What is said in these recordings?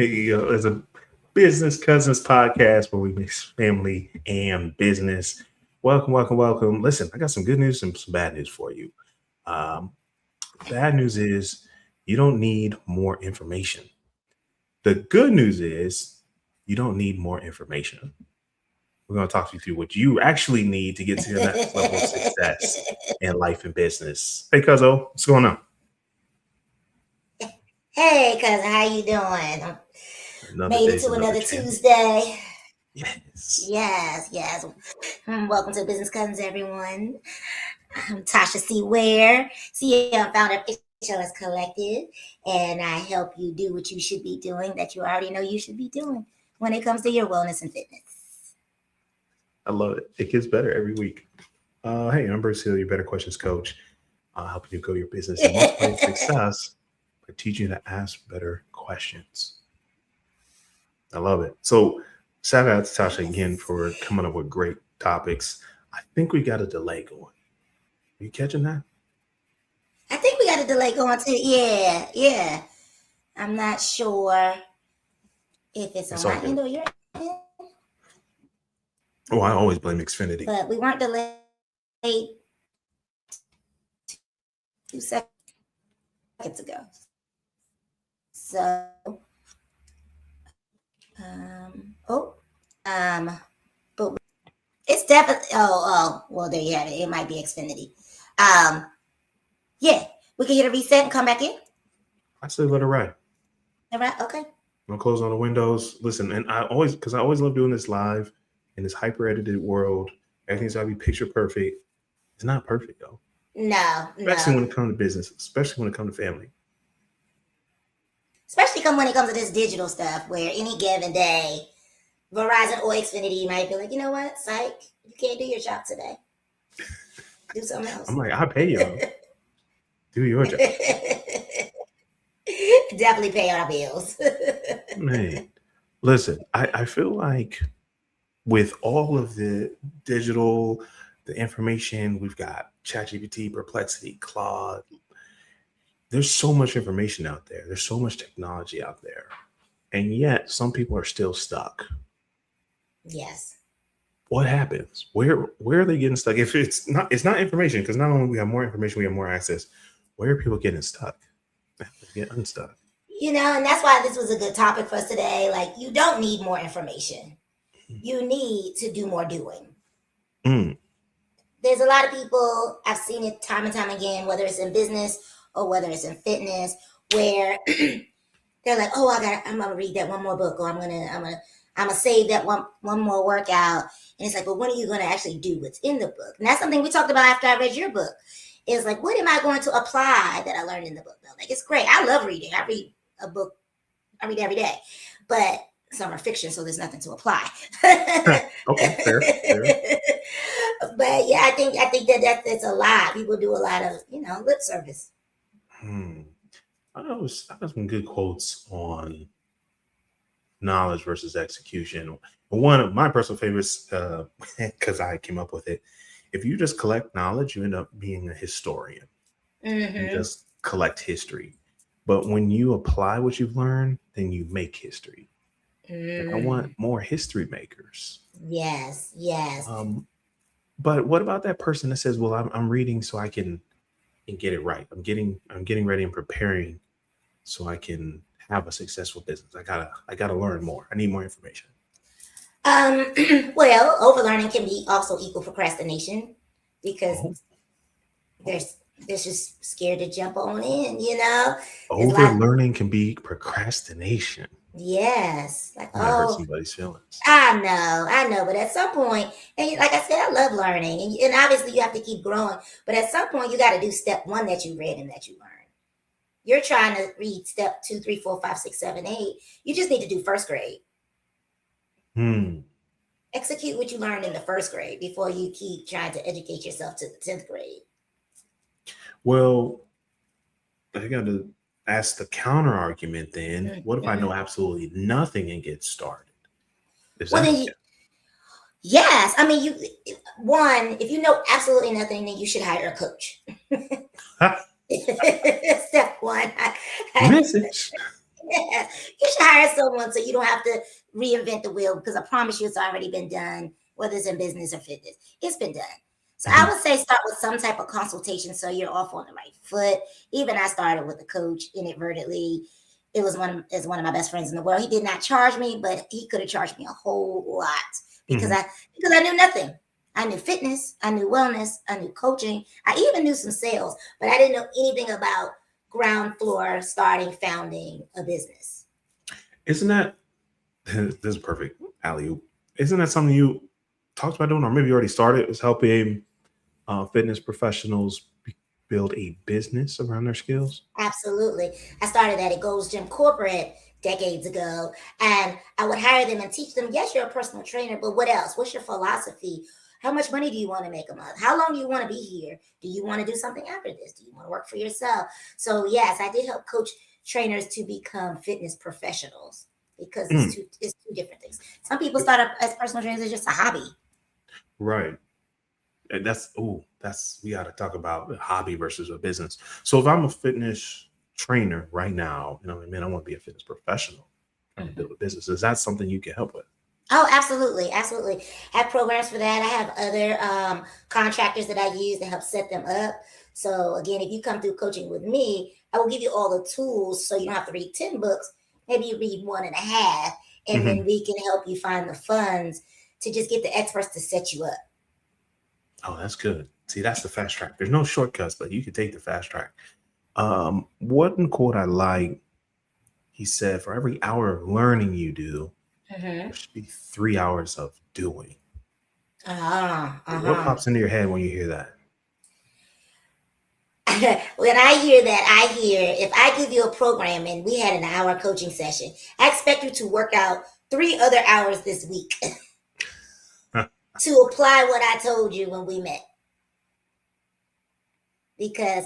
It's a business cousins podcast where we mix family and business. Welcome, welcome, welcome. Listen, I got some good news and some bad news for you. Um, Bad news is you don't need more information. The good news is you don't need more information. We're going to talk you through what you actually need to get to your next level of success in life and business. Hey, Cuzzo, what's going on? Hey, cousin, how you doing? Another Made it day's to another another chance. Tuesday. Yes. Yes. Welcome to Business Cousins, everyone. I'm Tasha C. Ware, CEO and founder of HLS Collective, and I help you do what you should be doing that you already know you should be doing when it comes to your wellness and fitness. I love it. It gets better every week. Hey, I'm Bruce Hill, your Better Questions coach, helping you grow your business and multiply your success by teaching you to ask better questions. I love it. So, shout out to Tasha again for coming up with great topics. I think we got a delay going. Are you catching that? I think we got a delay going too. Yeah. I'm not sure if it's It's on all my good. end or your end, Oh, I always blame Xfinity. but we weren't delayed 2 seconds ago. So, oh, but it's definitely. Well, there you have it. It might be Xfinity. Yeah, we can hit a reset and come back in. I still let it ride. All right. Okay. I'm gonna close on the windows. Listen, and because I always love doing this live in this hyper edited world. Everything's gotta be picture perfect. It's not perfect though, No. especially when it comes to business, especially when it comes to family. Especially when it comes to this digital stuff, where any given day, Verizon or Xfinity might be like, you know what, psych, you can't do your job today. Do something else. I'm like, I pay y'all. Do your job. Definitely pay our bills. Man, listen, I feel like with all of the digital, the information, we've got ChatGPT, Perplexity, Claude. There's so much information out there. There's so much technology out there. And yet some people are still stuck. Yes. What happens? Where are they getting stuck? If it's not information, because not only we have more information, we have more access. Where are people getting stuck? They get unstuck. And that's why this was a good topic for us today. Like, you don't need more information. You need to do more doing. Mm. There's a lot of people, I've seen it time and time again, whether it's in business or whether it's in fitness, where they're like, "Oh, I'm gonna read that one more book, or I'm gonna save that one more workout." And it's like, "Well, when are you gonna actually do what's in the book?" And that's something we talked about after I read your book. It's like, what am I going to apply that I learned in the book? Though, like, it's great. I love reading. I read a book. I read every day, but some are fiction, so there's nothing to apply. Okay, fair. But yeah, I think that's a lot. People do a lot of lip service. I got some good quotes on knowledge versus execution. One of my personal favorites, because I came up with it. If you just collect knowledge, you end up being a historian. You just collect history. But when you apply what you've learned, then you make history. And I want more history makers. Yes. But what about that person that says, "Well, I'm reading so I can get it right. I'm getting ready and preparing so I can have a successful business. I gotta learn more. I need more information." Well, overlearning can be also equal procrastination, because there's just scared to jump on in. Overlearning can be procrastination. Yes, like, Might hurt somebody's feelings. I know, but at some point, and like I said, I love learning, and obviously you have to keep growing. But at some point, you got to do step one that you read and that you learned. You're trying to read step 2, 3, 4, 5, 6, 7, 8. You just need to do first grade. Execute what you learned in the first grade before you keep trying to educate yourself to the 10th grade. Well, I got to ask the counter argument then. What if I know absolutely nothing and get started? Yes. I mean, if you know absolutely nothing, then you should hire a coach. Step one. Message. Yes. You should hire someone so you don't have to reinvent the wheel because I promise you it's already been done, whether it's in business or fitness. It's been done. So I Mhm, would say start with some type of consultation so you're off on the right foot. Even I started with a coach inadvertently. It was one of my best friends in the world. He did not charge me, but he could have charged me a whole lot because mhm. I knew nothing. I knew fitness, I knew wellness, I knew coaching, I even knew some sales, but I didn't know anything about ground floor starting, founding a business. Isn't that this is perfect, alley? Isn't that something you talked about doing, or maybe you already started? Was helping fitness professionals build a business around their skills? Absolutely. I started at a Gold's Gym corporate decades ago, and I would hire them and teach them, yes, you're a personal trainer, but what else? What's your philosophy? How much money do you want to make a month? How long do you want to be here? Do you want to do something after this? Do you want to work for yourself? So yes, I did help coach trainers to become fitness professionals because it's Mm, two different things. Some people start up as personal trainers as just a hobby. right. And that's we got to talk about a hobby versus a business. So if I'm a fitness trainer right now, man, I want to be a fitness professional, trying to build a business. Is that something you can help with? Oh, absolutely, absolutely. I have programs for that. I have other contractors that I use to help set them up. So again, if you come through coaching with me, I will give you all the tools so you don't have to read 10 books. Maybe you read one and a half, and Hmm. then we can help you find the funds to just get the experts to set you up. Oh, that's good. See, that's the fast track. There's no shortcuts, but you can take the fast track. One quote I like, he said, for every hour of learning you do, there Hmm. should be 3 hours of doing. What Uh-huh. pops into your head when you hear that? When I hear that, I hear if I give you a program and we had an hour coaching session, I expect you to work out 3 other hours this week to apply what I told you when we met. Because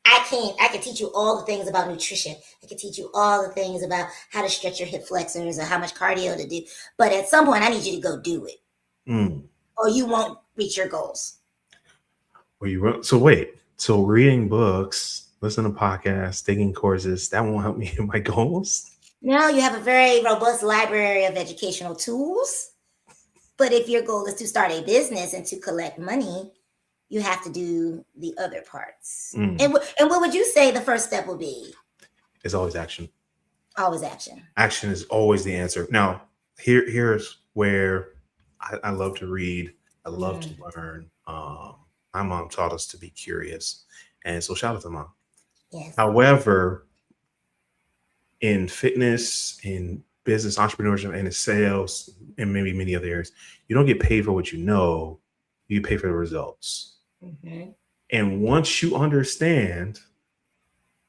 I can teach you all the things about nutrition. I can teach you all the things about how to stretch your hip flexors or how much cardio to do. But at some point, I need you to go do it, Mm. or you won't reach your goals. Well, you wrote, so wait, so reading books, listening to podcasts, taking courses, that won't help me hit my goals? Now you have a very robust library of educational tools. But if your goal is to start a business and to collect money, you have to do the other parts. Mm. And what would you say the first step will be? It's always action. Always action. Action is always the answer. Now, here's where I love to read. I love to Mhm. learn. My mom taught us to be curious, and so shout out to mom. Yes. However, in fitness, in business entrepreneurship, and in sales, and maybe many other areas, you don't get paid for what you know. You get paid for the results. Hmm. And once you understand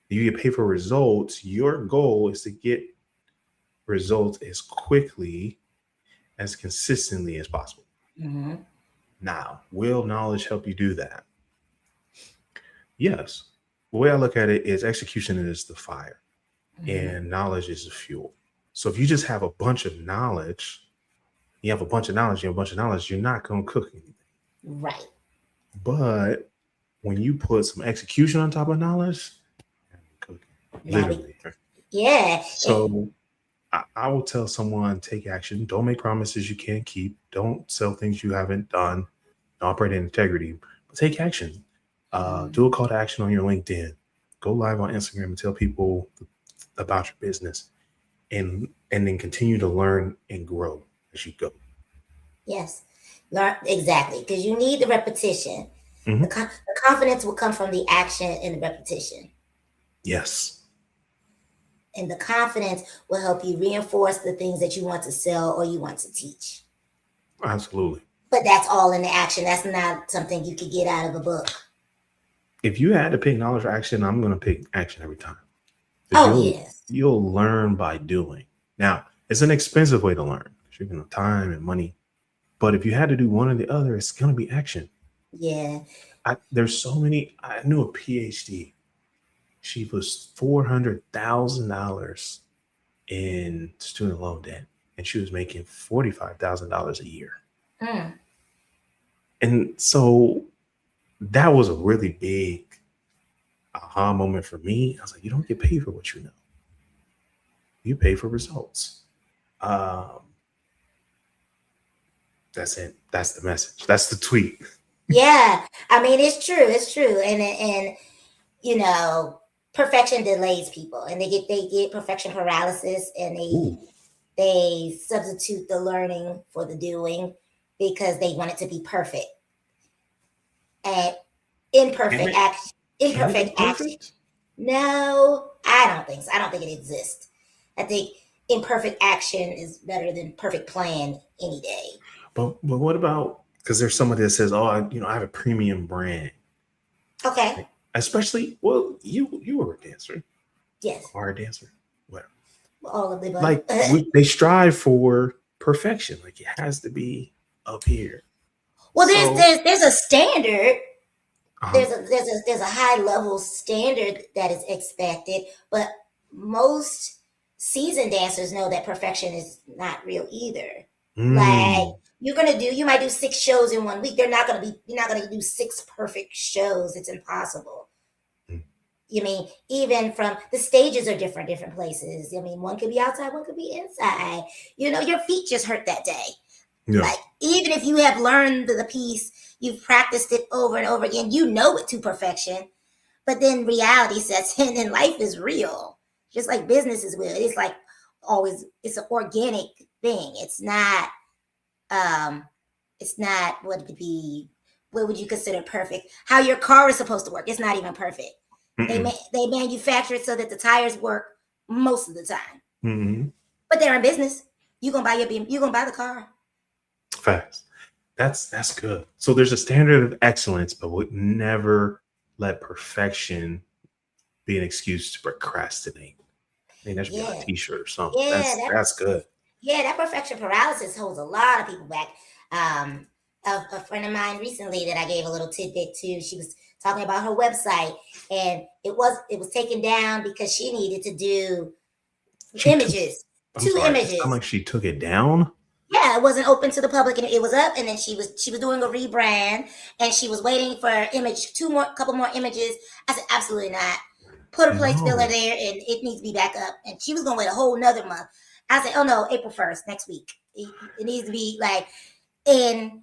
you get paid for results, your goal is to get results as quickly, as consistently as possible. Hmm. Now, will knowledge help you do that? Yes. The way I look at it is execution is the fire Hmm. and knowledge is the fuel. So if you just have a bunch of knowledge, you have a bunch of knowledge, you have a bunch of knowledge, you're not going to cook anything. Right. But when you put some execution on top of knowledge, you're cooking, Now we, literally. yeah. So I will tell someone take action. Don't make promises you can't keep. Don't sell things you haven't done. Operate in integrity, but take action. Mhm. Do a call to action on your LinkedIn. Go live on Instagram and tell people about your business, and then continue to learn and grow as you go. Yes. Learn exactly because you need the repetition. Mhm. The confidence will come from the action and the repetition. Yes, And the confidence will help you reinforce the things that you want to sell or you want to teach. absolutely. But that's all in the action. That's not something you could get out of a book. If you had to pick knowledge or action, I'm going to pick action every time because Oh, you'll yes. you'll learn by doing. Now, it's an expensive way to learn. You're going to time and money. But if you had to do one or the other, it's going to be action. Yeah. There's so many. I knew a PhD. She was $400,000 in student loan debt, and she was making $45,000 a year. Mm. And so that was a really big aha moment for me. I was like, you don't get paid for what you know. you pay for results. Um, that's it. That's the message. That's the tweet. Yeah, I mean it's true. It's true, and you know, perfection delays people, and they get perfection paralysis, and Ooh, they substitute the learning for the doing because they want it to be perfect and can imperfect it action. can it be Imperfect action. perfect? No, I don't think so. I don't think it exists. I think imperfect action is better than perfect plan any day. But what about, because there's somebody that says, oh, I have a premium brand, Okay. like, especially, well, you were a dancer, Yes. are a dancer, whatever. All of the above. Like they strive for perfection. Like it has to be up here. Well, So, there's a standard. uh, There's a high level standard that is expected, but most seasoned dancers know that perfection is not real either. Like mm, you might do 6 shows in 1 week. You're not gonna do 6 perfect shows. It's impossible. mm, You mean even from the stages are different places. I mean, one could be outside, one could be inside. Your feet just hurt that day. yeah, Like even if you have learned the piece, you've practiced it over and over again, you know it to perfection. But then reality sets in, and life is real. Just like business is real. It's like always. It's an organic thing. Um, it's not what would be. What would you consider perfect? How your car is supposed to work. It's not even perfect. mm-mm, They manufacture it so that the tires work most of the time. mm-hmm. But they're in business. You gonna buy the car. Facts. That's good. So there's a standard of excellence, but would never let perfection be an excuse to procrastinate. I think that should be on a Yeah, T-shirt or something. yeah. That's good. That perfection paralysis holds a lot of people back. Um, a friend of mine recently that I gave a little tidbit to, she was talking about her website, and it was taken down because she needed to do She took. images, I'm two sorry. It sounds images. like she took it down. Yeah, it wasn't open to the public, and it was up, and then she was doing a rebrand, and she was waiting for couple more images. I said absolutely not. Put a place filler No. there, and it needs to be back up. And she was gonna wait a whole nother month. I said, oh no, April 1st, next week. It needs to be like, and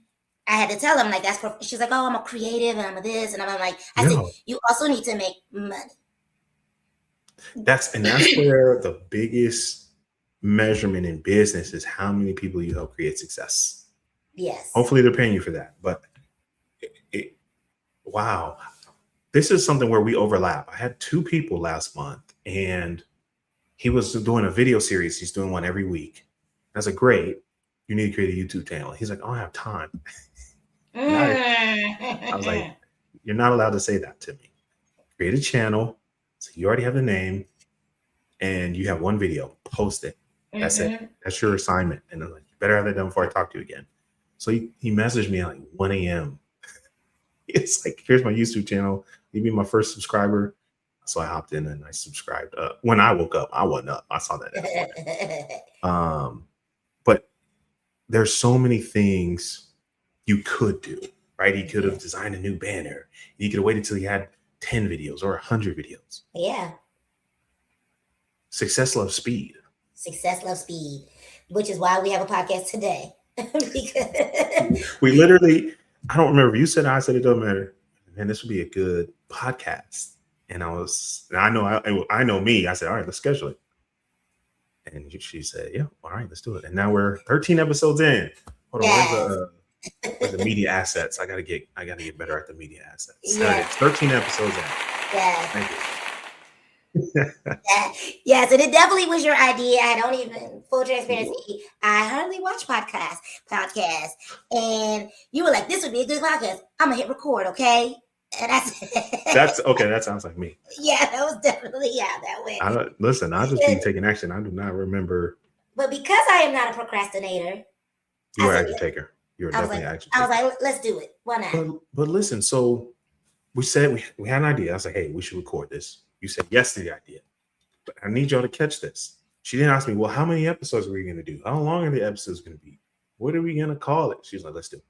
I had to tell him like she's like, oh, I'm a creative and I'm a this, and I'm like, I said, Yeah. you also need to make money. That's where the biggest measurement in business is how many people you help create success. Yes. Hopefully they're paying you for that. But it, wow. This is something where we overlap. I had two people last month, and he was doing a video series. He's doing one every week. I was like, great. You need to create a YouTube channel. He's like, I don't have time. And I was like, Mm. you're not allowed to say that to me. Create a channel. So you already have the name and you have one video. Post it. That's it. Mm-hmm. That's your assignment. And I'm like, you better have it done before I talk to you again. So he messaged me at like 1 a.m. It's like, here's my YouTube channel. You be my first subscriber. So I hopped in and I subscribed. When I woke up, I wasn't up. I saw that in the morning. But there's so many things you could do, right? He could have Yeah. designed a new banner. He could have waited till he had 10 videos or 100 videos. Yeah. Success loves speed. Success loves speed, which is why we have a podcast today. Because We literally, I don't remember if you said it, I said it doesn't matter. Man, this would be a good podcast. And I know me. I said, all right, let's schedule it. And she said, yeah, all right, let's do it. And now we're 13 episodes in. Hold on, yes, where's the media assets? I gotta get better at the media assets. yes, It's 13 episodes in. yes. Thank you. Yes, and it definitely was your idea. I don't even full transparency. I hardly watch podcasts, and you were like, "This would be a good podcast." I'm gonna hit record, okay? And I said, That's okay. That sounds like me. "Yeah, that was definitely how that went." Listen, I'll just be taking action. I do not remember. But because I am not a procrastinator, You I were an said, action taker. You were I was definitely like, an action taker. "Let's do it. Why not?" But listen, so we said we had an idea. I was like, hey, we should record this. You said yes to the idea. But I need y'all to catch this. She didn't ask me, well, how many episodes are we going to do? How long are the episodes going to be? What are we going to call it? She's like, let's do it.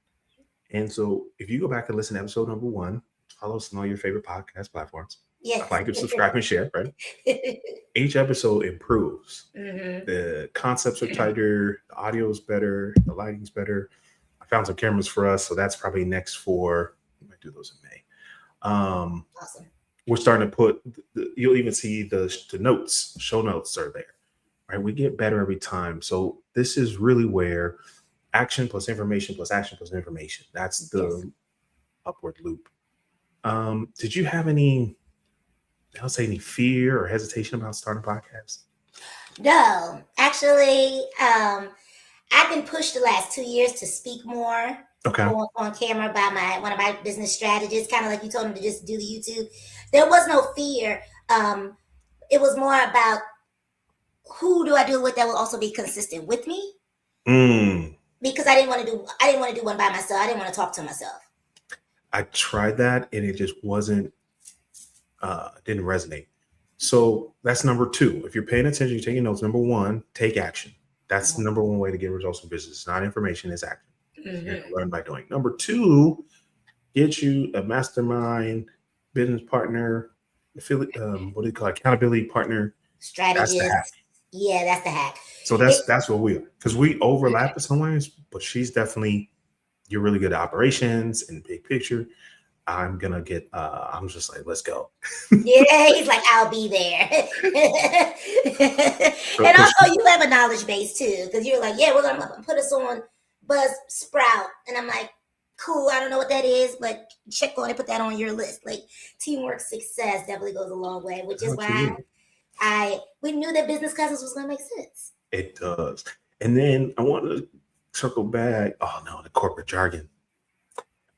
And so if you go back and listen to episode number 1, follow us on all your favorite podcast platforms. Yes. Like and subscribe and share, right? Each episode improves. Mm-hmm. The concepts are tighter, the audio is better, the lighting's better. I found some cameras for us, so that's probably next for, we might do those in May. Awesome. We're starting to put, you'll even see the notes, show notes are there, right? We get better every time. So this is really where action plus information plus action plus information. That's Yes. the upward loop. Did you have any, I'll say, any fear or hesitation about starting a podcast? No, actually, I've been pushed the last 2 years to speak more Okay. on camera by one of my business strategists, kind of like you told him to just do the YouTube. There was no fear. It was more about who do I do it with that will also be consistent with me. Because I didn't want to do one by myself. I didn't want to talk to myself. I tried that and it just wasn't, didn't resonate. So that's number two. If you're paying attention, you're taking notes. Number one, take action. That's the number one way to get results in business. It's not information, it's action. Mm-hmm. You're going to learn by doing. Number two, get you a mastermind, business partner, affiliate, what do you call it? Accountability partner. Strategist. Yeah, that's the hack. So that's what we are. Because we overlap in some ways, but she's definitely, you're really good at operations and big picture. I'm just like, let's go. Yeah, he's like, I'll be there. And also, you have a knowledge base too, because you're like, yeah, we're gonna put us on Buzz Sprout, and I'm like, cool. I don't know what that is, but check on it, put that on your list. Like teamwork success definitely goes a long way, which is why we knew that Business Cousins was gonna make sense. It does. And then I want to circle back. Oh no, the corporate jargon.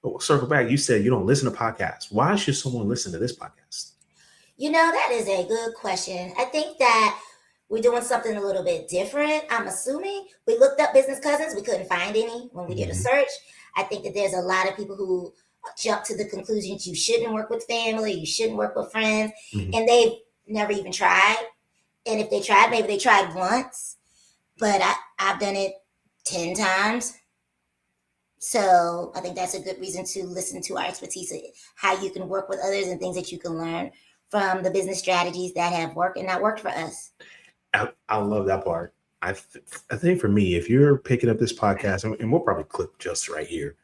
But we'll circle back. You said you don't listen to podcasts. Why should someone listen to this podcast? That is a good question. I think that we're doing something a little bit different. I'm assuming we looked up Business Cousins. We couldn't find any when we did a search. I think that there's a lot of people who jump to the conclusion you shouldn't work with family, you shouldn't work with friends, and they've never even tried. And if they tried, maybe they tried once, but I've done it 10 times. So I think that's a good reason to listen to our expertise, how you can work with others and things that you can learn from the business strategies that have worked and not worked for us. I love that part. I think for me, if you're picking up this podcast, and we'll probably clip just right here,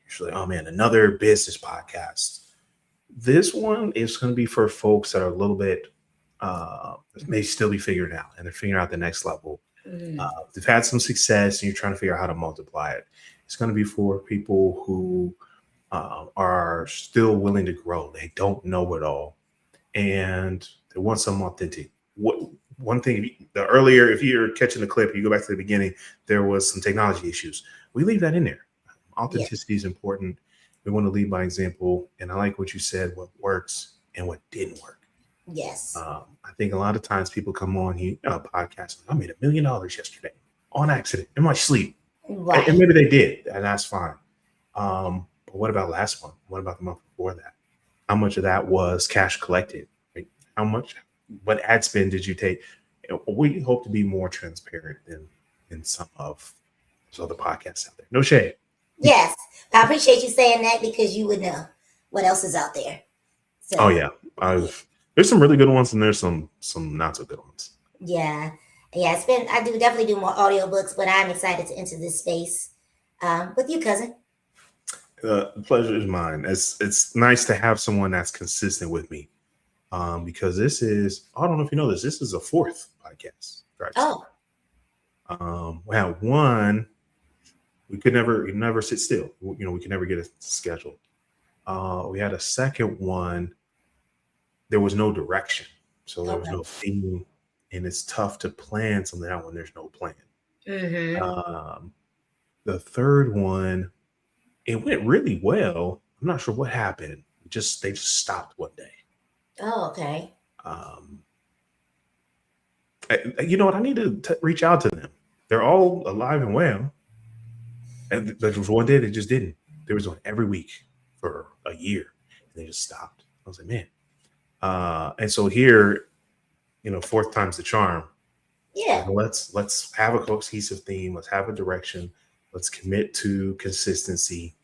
usually, oh man, another business podcast. This one is going to be for folks that are a little bit, may still be figuring out, and they're figuring out the next level. They've had some success, and you're trying to figure out how to multiply it. It's going to be for people who are still willing to grow. They don't know it all, and they want some authentic. One thing, if you're catching the clip, you go back to the beginning, there was some technology issues. We leave that in there. Authenticity is important. We want to lead by example. And I like what you said, what works and what didn't work. Yes. I think a lot of times people come on here, podcast. I made $1 million yesterday on accident in my sleep. Right. And maybe they did, and that's fine. But what about last month? What about the month before that? How much of that was cash collected? Right? What ad spend did you take? We hope to be more transparent than some of those other podcasts out there. No shade. Yes. I appreciate you saying that because you would know what else is out there. So, oh yeah. There's some really good ones and there's some not so good ones. Yeah. I do definitely do more audiobooks, but I'm excited to enter this space with you, cousin. The pleasure is mine. It's nice to have someone that's consistent with me. Because this is, I don't know if you know this is a fourth podcast. Right? Oh. We had one, we could never sit still. We could never get a schedule. We had a second one, there was no direction. So there was no theme, and it's tough to plan something out when there's no plan. The third one, it went really well. I'm not sure what happened. They just stopped one day. Oh, okay. You know what? I need to reach out to them. They're all alive and well. And there was one day they just didn't. There was one every week for a year, and they just stopped. I was like, man. And so here, fourth time's the charm. Yeah. Let's have a cohesive theme. Let's have a direction. Let's commit to consistency,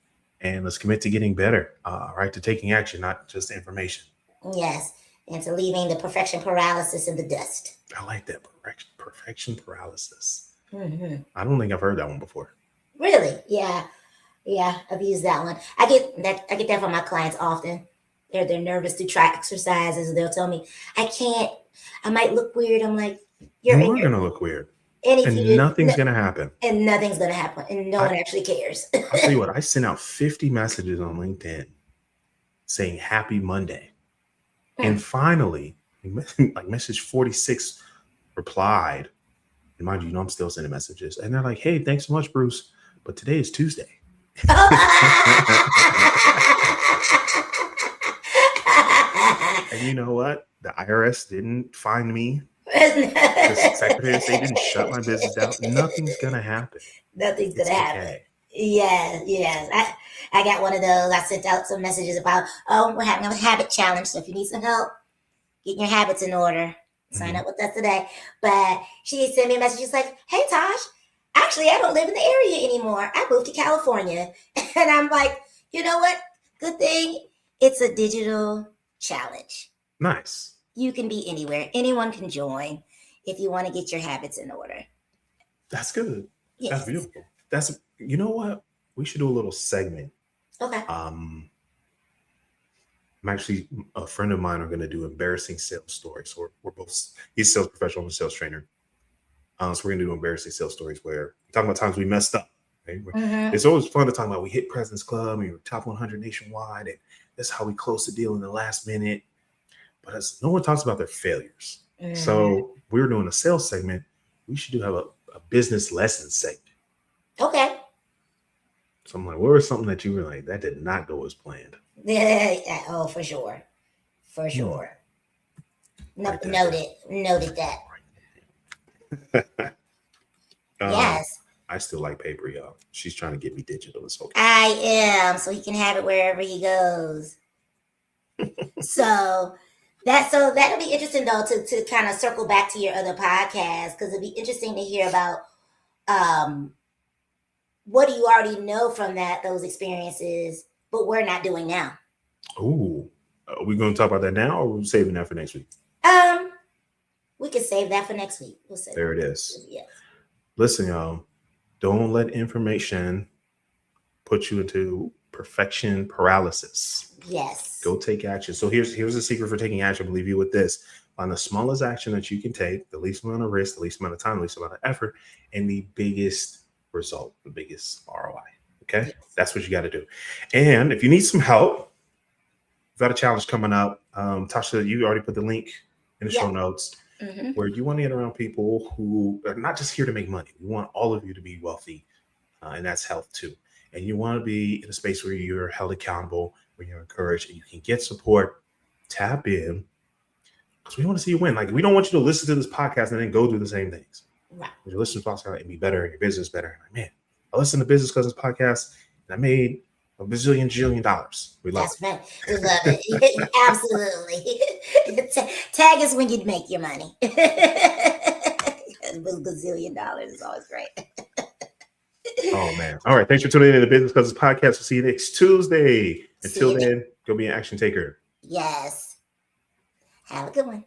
and let's commit to getting better. Right, to taking action, not just information. Yes. And to leaving the perfection paralysis in the dust. I like that perfection paralysis. Hmm. I don't think I've heard that one before. Really? Yeah. Yeah. I've used that one. I get that from my clients often. They're nervous to try exercises. They'll tell me, I can't, I might look weird. I'm like, you're You in are your gonna look weird, and if you and did nothing's gonna happen. and nothing's gonna happen. And no I, one actually cares. I'll tell you what. I sent out 50 messages on LinkedIn saying Happy Monday, and finally, like message 46 replied. And mind you, I'm still sending messages, and they're like, "Hey, thanks so much, Bruce, but today is Tuesday." And you know what? The IRS didn't find me. The Secretary of State didn't shut my business down. Nothing's gonna happen. Nothing's It's gonna happen. okay. Yes, yes. I got one of those. I sent out some messages about, oh, we're having a habit challenge. So if you need some help, getting your habits in order, sign up with us today. But she sent me a message. She's like, hey, Tosh, actually, I don't live in the area anymore. I moved to California. And I'm like, you know what? Good thing it's a digital challenge. Nice. You can be anywhere. Anyone can join if you want to get your habits in order. That's good. Yes. That's beautiful. You know what? We should do a little segment. Okay. I'm actually, a friend of mine are going to do embarrassing sales stories. So we're both, he's a sales professional and a sales trainer. So we're going to do embarrassing sales stories where we're talking about times we messed up. Right? It's always fun to talk about we hit President's Club and we were top 100 nationwide. And that's how we closed the deal in the last minute. But no one talks about their failures. So we were doing a sales segment. We should have a business lesson segment. Okay. So I'm like, what was something that you were like, that did not go as planned? Yeah, oh, for sure. For sure. Noted that. Yes. I still like paper, y'all. She's trying to get me digital. It's okay. I am, so he can have it wherever he goes. So that'll be interesting though to kind of circle back to your other podcast, because it'd be interesting to hear about what do you already know from those experiences, but we're not doing now. Ooh, are we going to talk about that now, or are we saving that for next week? We can save that for next week. We'll save there it is. Yes. Listen, y'all, don't let information put you into perfection paralysis. Yes. Go take action. So here's the secret for taking action. I'll leave you with this. Find the smallest action that you can take, the least amount of risk, the least amount of time, the least amount of effort, and the biggest result, the biggest ROI. Okay? Yes. That's what you got to do. And if you need some help, we've got a challenge coming up. Tasha, you already put the link in the show notes, where you want to get around people who are not just here to make money. We want all of you to be wealthy, and that's health too. And you want to be in a space where you're held accountable, where you're encouraged, and you can get support. Tap in, because we want to see you win. Like, we don't want you to listen to this podcast and then go do the same things. Right. You listen to this podcast and be better, and your business better. Like, man, I listened to Business Cousins podcast and I made $1 bazillion dollars. We love it. Right. We love it. Absolutely. Tag us when you make your money. $1 gazillion is always great. Oh, man. All right. Thanks for tuning in to the Business Cousins podcast. We'll see you next Tuesday. Until then, go be an action taker. Yes. Have a good one.